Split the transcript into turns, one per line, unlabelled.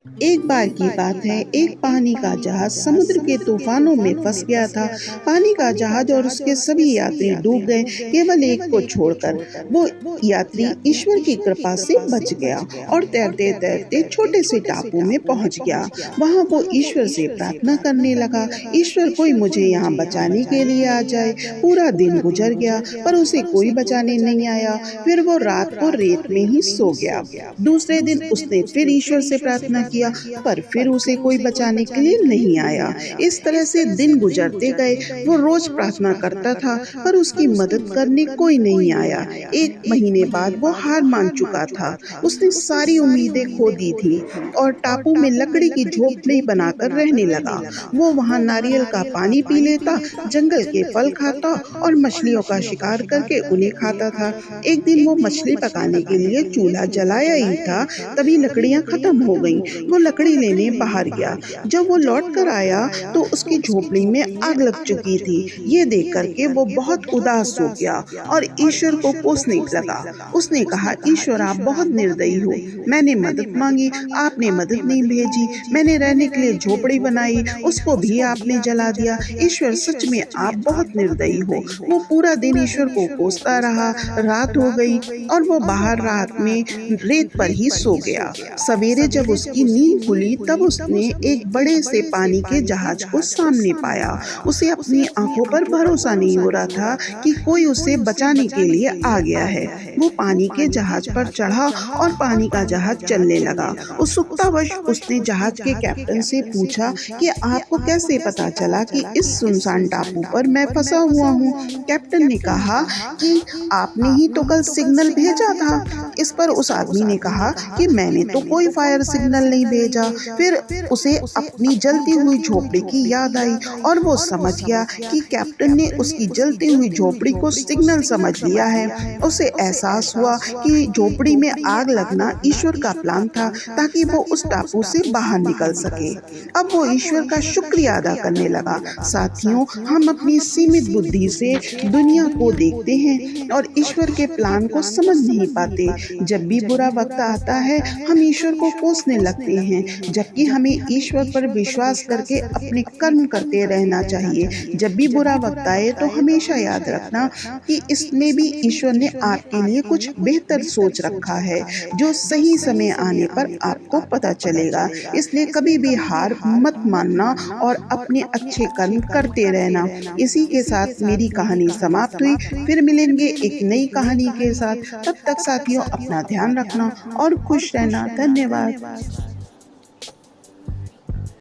एक बार की बात है, एक पानी का जहाज समुद्र के तूफानों में फंस गया था। पानी का जहाज और उसके सभी यात्री डूब गए, केवल एक को छोड़कर। वो यात्री ईश्वर की कृपा से बच गया और तैरते तैरते छोटे से टापू में पहुंच गया। वहां वो ईश्वर से प्रार्थना करने लगा, ईश्वर कोई मुझे यहाँ बचाने के लिए आ जाए। पूरा दिन गुजर गया पर उसे कोई बचाने नहीं आया। फिर वो रात को रेत में ही सो गया। दूसरे दिन उसने फिर ईश्वर से प्रार्थना किया, पर फिर उसे कोई बचाने के लिए नहीं आया। इस तरह से दिन गुजरते गए। वो रोज प्रार्थना करता था, पर उसकी मदद करने कोई नहीं आया। एक महीने बाद वो हार मान चुका था। उसने सारी उम्मीदें खो दी थी और टापू में लकड़ी की झोपड़ी बनाकर रहने लगा। वो वहां नारियल का पानी पी लेता, जंगल के फल खाता और मछलियों का शिकार करके उन्हें खाता था। एक दिन वो मछली पकाने के लिए चूल्हा जलाया ही था, तभी लकड़ियां खत्म हो गईं। वो लकड़ी लेने बाहर गया। जब वो लौट कर आया तो उसकी झोपड़ी में आग लग चुकी थी। ये देख करके वो बहुत उदास हो गया और ईश्वर को कोसने लगा। उसने कहा, ईश्वर आप बहुत निर्दयी हो। मैंने मदद मांगी, आपने मदद नहीं भेजी। मैंने रहने के लिए झोपड़ी बनाई, उसको भी आपने जला दिया। ईश्वर सच में आप बहुत निर्दयी हो। वो पूरा दिन ईश्वर को कोसता रहा। रात हो गई और वो बाहर रात में रेत पर ही सो गया। सवेरे जब उसकी नींद खुली तब उसने एक बड़े से पानी के जहाज को सामने पाया। उसे अपनी आंखों पर भरोसा नहीं हो रहा था कि कोई उसे बचाने के लिए आ गया है। वो पानी के जहाज पर चढ़ा और पानी का जहाज चलने लगा। उत्सुकतावश उसने जहाज के कैप्टन से पूछा कि आपको कैसे पता चला कि इस सुनसान टापू पर मैं फंसा हुआ हूँ। कैप्टन ने कहा कि आपने ही तो कल सिग्नल भेजा था। इस पर उस आदमी ने कहा कि मैंने तो कोई फायर सिग्नल नहीं भेजा। फिर उसे अपनी जलती हुई झोपड़ी की याद आई और वो समझ गया कि कैप्टन ने उसकी जलती हुई झोपड़ी को सिग्नल समझ लिया है। उसे एहसास हुआ कि झोपड़ी में आग लगना ईश्वर का प्लान था ताकि वो उस टापू से बाहर निकल सके। अब वो ईश्वर का शुक्रिया अदा करने लगा। साथियों, हम अपनी सीमित बुद्धि से दुनिया को देखते हैं और ईश्वर के प्लान को समझ नहीं पाते। जब भी बुरा वक्त आता है हम ईश्वर को कोसने लगते हैं, जबकि हमें ईश्वर पर विश्वास करके अपने कर्म करते रहना चाहिए। जब भी बुरा वक्त आए तो हमेशा याद रखना कि इसमें भी ईश्वर ने आपके लिए कुछ बेहतर सोच रखा है, जो सही समय आने पर आपको पता चलेगा। इसलिए कभी भी हार मत मानना और अपने अच्छे कर्म करते रहना। इसी के साथ मेरी कहानी समाप्त हुई। फिर मिलेंगे एक नई कहानी के साथ। तब तक साथियों, अपना ध्यान रखना और खुश रहना। धन्यवाद।